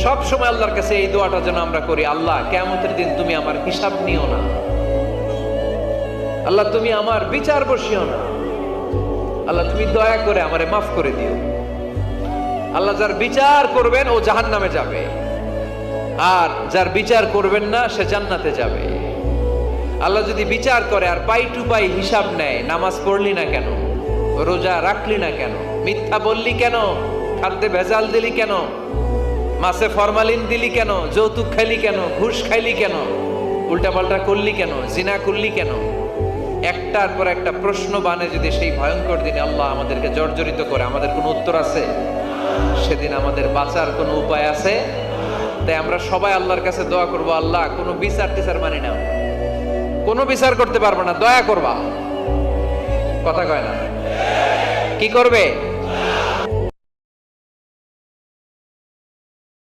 সব সময় আল্লাহর কাছে এই দোয়াটা যেন আমরা করি, আল্লাহ কিয়ামতের দিন তুমি আমার হিসাব নিও না, আল্লাহ তুমি আমার বিচার বসিও না, আল্লাহ তুমি দয়া করে আমারে মাফ করে দিও। আল্লাহ যার বিচার করবেন ও জাহান্নামে যাবে, আর যার বিচার করবেন না সে জান্নাতে যাবে। আল্লাহ যদি বিচার করে আর পাই টু পাই হিসাব নেয়, নামাজ পড়লি না কেন, রোজা রাখলি না কেন, মিথ্যা বললি কেন, খাদ্যে ভেজাল দিলি কেন, মাছে ফরমালিন দিলি কেন, যৌতুক খাইলি কেন, ঘুষ খাইলি কেন, উল্টাপাল্টা করলি কেন, জিনা করলি কেন, একটার পর একটা প্রশ্ন বানে যদি সেই ভয়ঙ্কর দিনে আল্লাহ আমাদেরকে জর্জরিত করে, আমাদের কোনো উত্তর আছে? সেদিন আমাদের বাঁচার কোনো উপায় আছে? তাই আমরা সবাই আল্লাহর কাছে দোয়া করবো, আল্লাহ কোনো বিচার টিচার মানি না, কোনো বিচার করতে পারবো না, দয়া করবা। কথা কয় না? কি করবে?